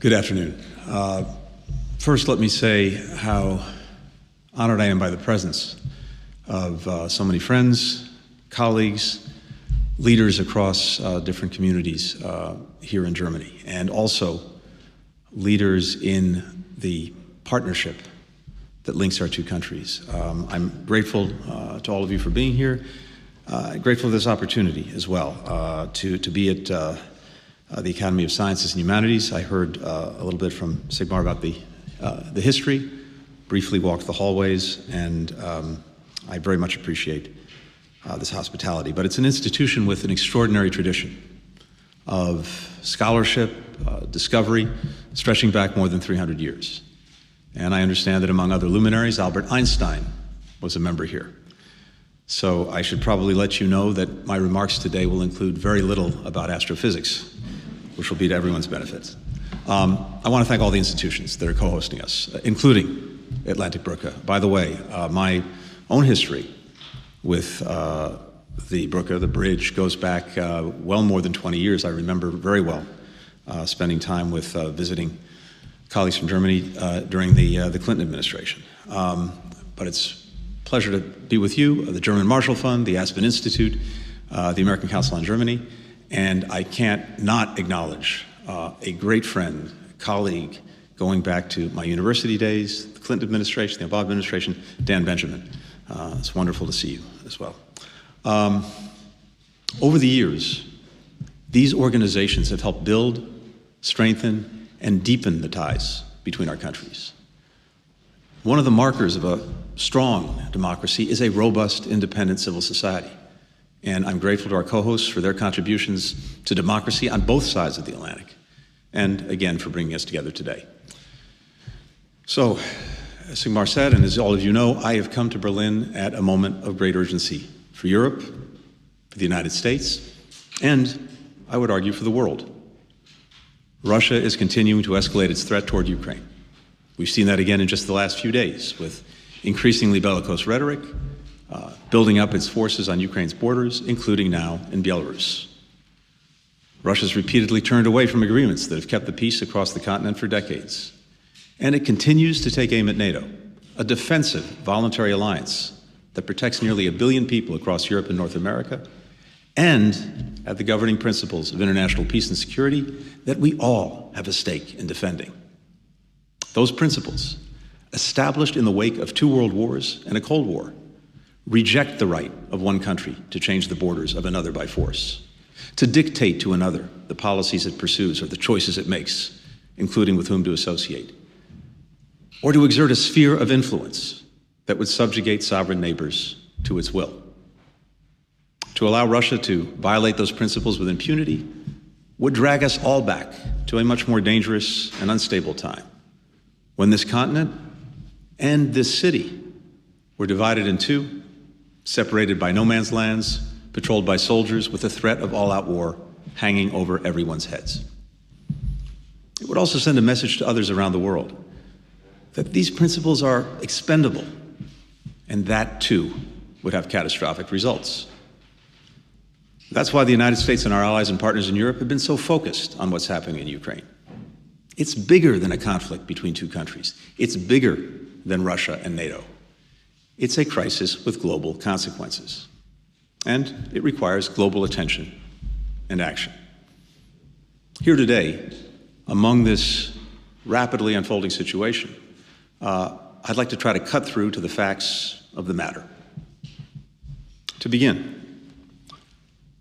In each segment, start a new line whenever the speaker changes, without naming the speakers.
Good afternoon. First, let me say how honored I am by the presence of so many friends, colleagues, leaders across different communities here in Germany, and also leaders in the partnership that links our two countries. I'm grateful to all of you for being here. Grateful for this opportunity as well to be at the Academy of Sciences and Humanities. I heard a little bit from Sigmar about the history, briefly walked the hallways, and I very much appreciate this hospitality. But it's an institution with an extraordinary tradition of scholarship, discovery, stretching back more than 300 years. And I understand that among other luminaries, Albert Einstein was a member here. So I should probably let you know that my remarks today will include very little about astrophysics, which will be to everyone's benefit. I want to thank all the institutions that are co-hosting us, including Atlantik-Brücke. By the way, my own history with the Brücke, the bridge, goes back well more than 20 years. I remember very well spending time with visiting colleagues from Germany during the Clinton administration. But it's a pleasure to be with you, the German Marshall Fund, the Aspen Institute, the American Council on Germany, and I can't not acknowledge a great friend, colleague, going back to my university days, the Clinton administration, the Obama administration, Dan Benjamin. It's wonderful to see you as well. Over the years, these organizations have helped build, strengthen, and deepen the ties between our countries. One of the markers of a strong democracy is a robust, independent civil society. And I'm grateful to our co-hosts for their contributions to democracy on both sides of the Atlantic, and again, for bringing us together today. So, as Sigmar said, and as all of you know, I have come to Berlin at a moment of great urgency for Europe, for the United States, and I would argue for the world. Russia is continuing to escalate its threat toward Ukraine. We've seen that again in just the last few days with increasingly bellicose rhetoric, building up its forces on Ukraine's borders, including now in Belarus. Russia's repeatedly turned away from agreements that have kept the peace across the continent for decades. And it continues to take aim at NATO, a defensive voluntary alliance that protects nearly 1 billion people across Europe and North America, and at the governing principles of international peace and security that we all have a stake in defending. Those principles, established in the wake of 2 world wars and a Cold War, reject the right of one country to change the borders of another by force, to dictate to another the policies it pursues or the choices it makes, including with whom to associate, or to exert a sphere of influence that would subjugate sovereign neighbors to its will. To allow Russia to violate those principles with impunity would drag us all back to a much more dangerous and unstable time, when this continent and this city were divided in two, separated by no man's lands, patrolled by soldiers with the threat of all-out war hanging over everyone's heads. It would also send a message to others around the world that these principles are expendable, and that too would have catastrophic results. That's why the United States and our allies and partners in Europe have been so focused on what's happening in Ukraine. It's bigger than a conflict between two countries. It's bigger than Russia and NATO. It's a crisis with global consequences, and it requires global attention and action. Here today, among this rapidly unfolding situation, I'd like to try to cut through to the facts of the matter. To begin,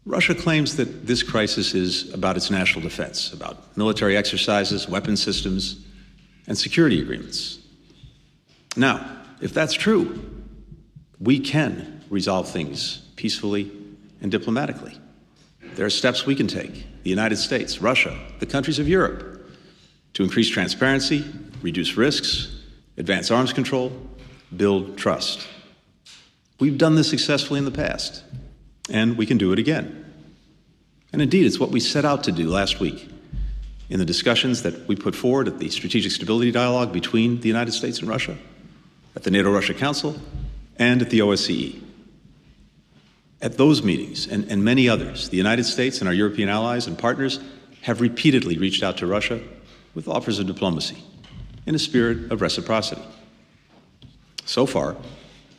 Russia claims that this crisis is about its national defense, about military exercises, weapon systems, and security agreements. Now, if that's true, we can resolve things peacefully and diplomatically. There are steps we can take, the United States, Russia, the countries of Europe, to increase transparency, reduce risks, advance arms control, build trust. We've done this successfully in the past, and we can do it again. And indeed, it's what we set out to do last week in the discussions that we put forward at the Strategic Stability Dialogue between the United States and Russia, at the NATO-Russia Council, and at the OSCE. At those meetings, and many others, the United States and our European allies and partners have repeatedly reached out to Russia with offers of diplomacy in a spirit of reciprocity. So far,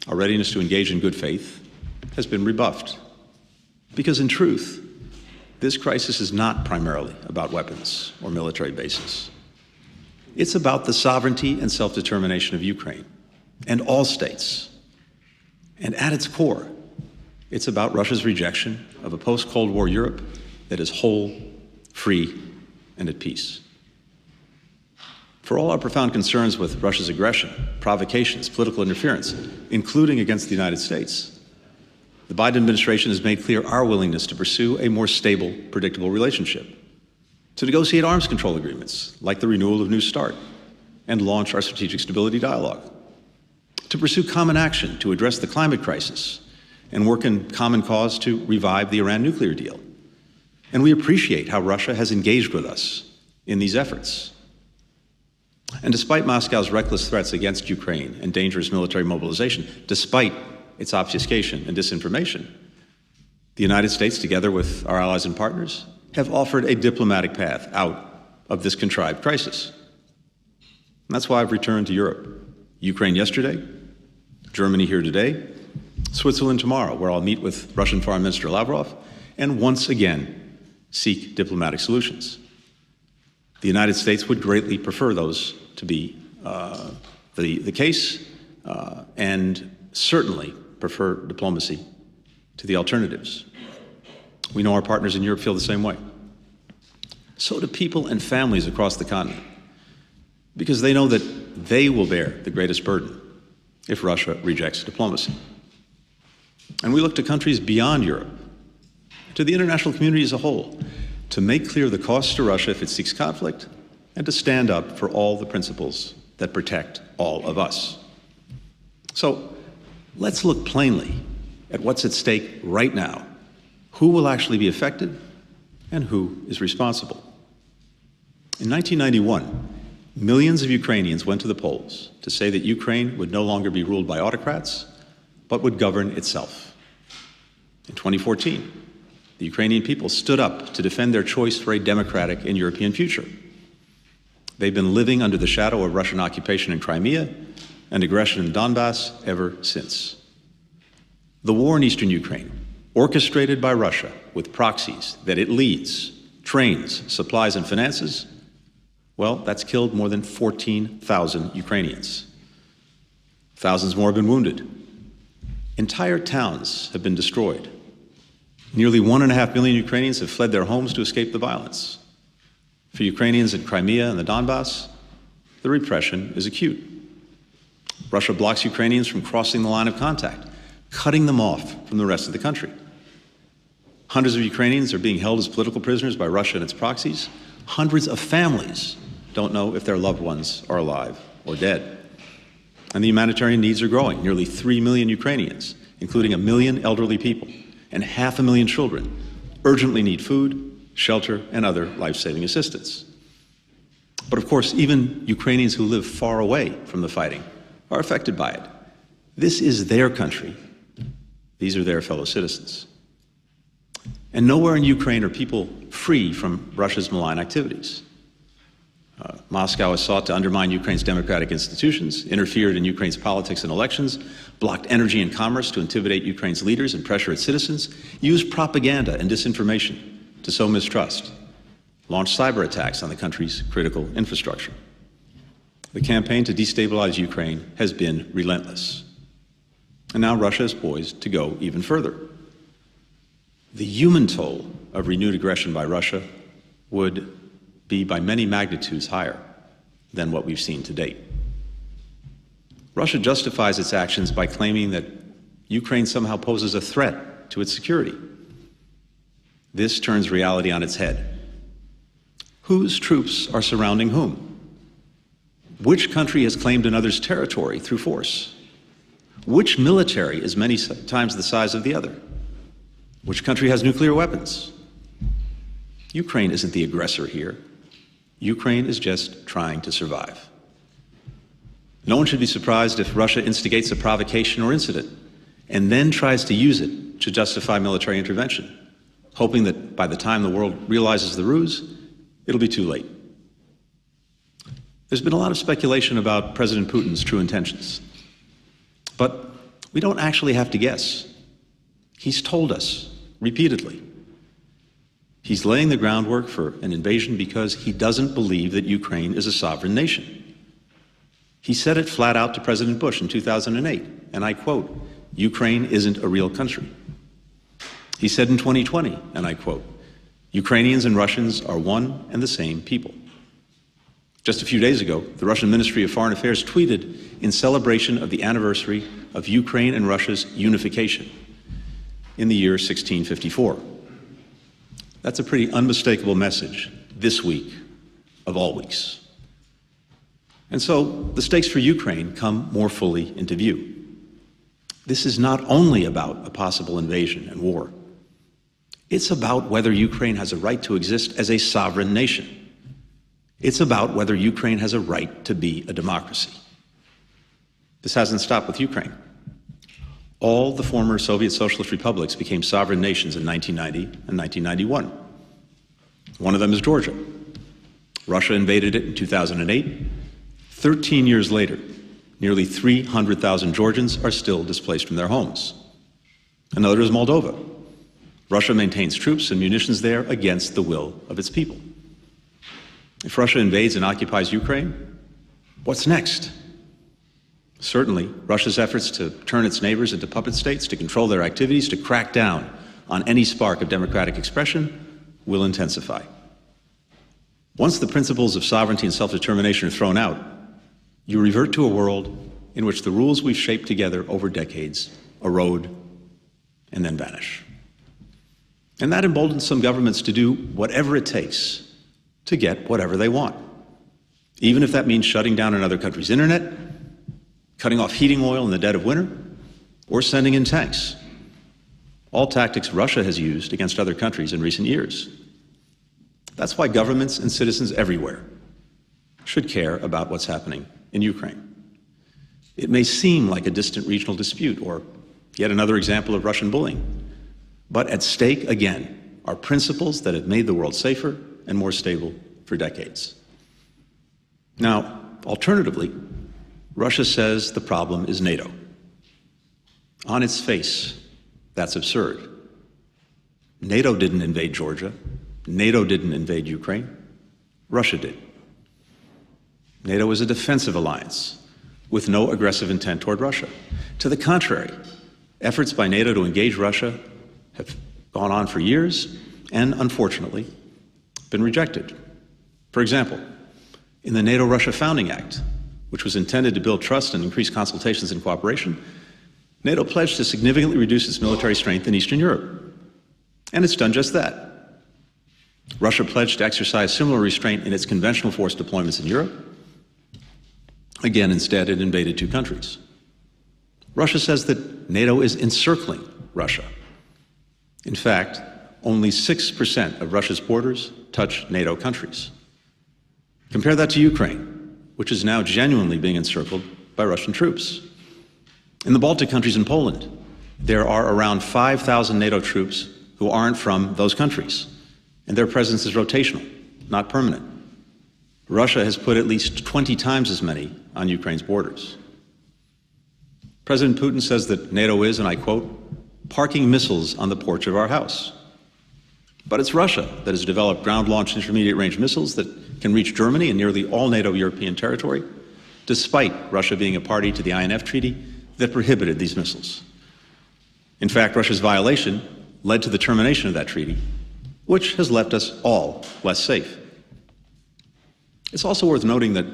our readiness to engage in good faith has been rebuffed, because in truth, this crisis is not primarily about weapons or military bases. It's about the sovereignty and self-determination of Ukraine and all states. And at its core, it's about Russia's rejection of a post-Cold War Europe that is whole, free, and at peace. For all our profound concerns with Russia's aggression, provocations, political interference, including against the United States, the Biden administration has made clear our willingness to pursue a more stable, predictable relationship, to negotiate arms control agreements, like the renewal of New START, and launch our strategic stability dialogue, to pursue common action to address the climate crisis and work in common cause to revive the Iran nuclear deal. And we appreciate how Russia has engaged with us in these efforts. And despite Moscow's reckless threats against Ukraine and dangerous military mobilization, despite its obfuscation and disinformation, the United States, together with our allies and partners, have offered a diplomatic path out of this contrived crisis. And that's why I've returned to Europe. Ukraine yesterday, Germany here today, Switzerland tomorrow, where I'll meet with Russian Foreign Minister Lavrov and once again seek diplomatic solutions. The United States would greatly prefer those to be the case and certainly prefer diplomacy to the alternatives. We know our partners in Europe feel the same way. So do people and families across the continent, because they know that they will bear the greatest burden if Russia rejects diplomacy. And we look to countries beyond Europe, to the international community as a whole, to make clear the costs to Russia if it seeks conflict, and to stand up for all the principles that protect all of us. So let's look plainly at what's at stake right now. Who will actually be affected, and who is responsible? In 1991, millions of Ukrainians went to the polls to say that Ukraine would no longer be ruled by autocrats, but would govern itself. In 2014, the Ukrainian people stood up to defend their choice for a democratic and European future. They've been living under the shadow of Russian occupation in Crimea and aggression in Donbass ever since. The war in eastern Ukraine, orchestrated by Russia with proxies that it leads, trains, supplies, and finances, well, that's killed more than 14,000 Ukrainians. Thousands more have been wounded. Entire towns have been destroyed. Nearly 1.5 million Ukrainians have fled their homes to escape the violence. For Ukrainians in Crimea and the Donbass, the repression is acute. Russia blocks Ukrainians from crossing the line of contact, cutting them off from the rest of the country. Hundreds of Ukrainians are being held as political prisoners by Russia and its proxies. Hundreds of families don't know if their loved ones are alive or dead. And the humanitarian needs are growing. Nearly 3 million Ukrainians, including 1 million elderly people and 500,000 children, urgently need food, shelter, and other life-saving assistance. But of course, even Ukrainians who live far away from the fighting are affected by it. This is their country. These are their fellow citizens. And nowhere in Ukraine are people free from Russia's malign activities. Moscow has sought to undermine Ukraine's democratic institutions, interfered in Ukraine's politics and elections, blocked energy and commerce to intimidate Ukraine's leaders and pressure its citizens, used propaganda and disinformation to sow mistrust, launched cyber attacks on the country's critical infrastructure. The campaign to destabilize Ukraine has been relentless. And now Russia is poised to go even further. The human toll of renewed aggression by Russia would be by many magnitudes higher than what we've seen to date. Russia justifies its actions by claiming that Ukraine somehow poses a threat to its security. This turns reality on its head. Whose troops are surrounding whom? Which country has claimed another's territory through force? Which military is many times the size of the other? Which country has nuclear weapons? Ukraine isn't the aggressor here. Ukraine is just trying to survive. No one should be surprised if Russia instigates a provocation or incident and then tries to use it to justify military intervention, hoping that by the time the world realizes the ruse, it'll be too late. There's been a lot of speculation about President Putin's true intentions. But we don't actually have to guess. He's told us repeatedly. He's laying the groundwork for an invasion because he doesn't believe that Ukraine is a sovereign nation. He said it flat out to President Bush in 2008, and I quote, "Ukraine isn't a real country." He said in 2020, and I quote, "Ukrainians and Russians are one and the same people." Just a few days ago, the Russian Ministry of Foreign Affairs tweeted in celebration of the anniversary of Ukraine and Russia's unification in the year 1654. That's a pretty unmistakable message this week of all weeks. And so the stakes for Ukraine come more fully into view. This is not only about a possible invasion and war. It's about whether Ukraine has a right to exist as a sovereign nation. It's about whether Ukraine has a right to be a democracy. This hasn't stopped with Ukraine. All the former Soviet socialist republics became sovereign nations in 1990 and 1991. One of them is Georgia. Russia invaded it in 2008. 13 years later, nearly 300,000 Georgians are still displaced from their homes. Another is Moldova. Russia maintains troops and munitions there against the will of its people. If Russia invades and occupies Ukraine, what's next? Certainly, Russia's efforts to turn its neighbors into puppet states, to control their activities, to crack down on any spark of democratic expression will intensify. Once the principles of sovereignty and self-determination are thrown out, you revert to a world in which the rules we've shaped together over decades erode and then vanish. And that emboldens some governments to do whatever it takes to get whatever they want, even if that means shutting down another country's internet, cutting off heating oil in the dead of winter, or sending in tanks. All tactics Russia has used against other countries in recent years. That's why governments and citizens everywhere should care about what's happening in Ukraine. It may seem like a distant regional dispute or yet another example of Russian bullying, but at stake, again, are principles that have made the world safer and more stable for decades. Now, alternatively, Russia says the problem is NATO. On its face, that's absurd. NATO didn't invade Georgia. NATO didn't invade Ukraine. Russia did. NATO is a defensive alliance with no aggressive intent toward Russia. To the contrary, efforts by NATO to engage Russia have gone on for years and, unfortunately, been rejected. For example, in the NATO-Russia Founding Act, which was intended to build trust and increase consultations and cooperation, NATO pledged to significantly reduce its military strength in Eastern Europe. And it's done just that. Russia pledged to exercise similar restraint in its conventional force deployments in Europe. Again, instead, it invaded two countries. Russia says that NATO is encircling Russia. In fact, only 6% of Russia's borders touch NATO countries. Compare that to Ukraine, which is now genuinely being encircled by Russian troops. In the Baltic countries and Poland, there are around 5,000 NATO troops who aren't from those countries, and their presence is rotational, not permanent. Russia has put at least 20 times as many on Ukraine's borders. President Putin says that NATO is, and I quote, "parking missiles on the porch of our house." But it's Russia that has developed ground-launched intermediate-range missiles that can reach Germany and nearly all NATO European territory, despite Russia being a party to the INF Treaty that prohibited these missiles. In fact, Russia's violation led to the termination of that treaty, which has left us all less safe. It's also worth noting that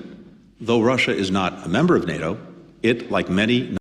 though Russia is not a member of NATO, it, like many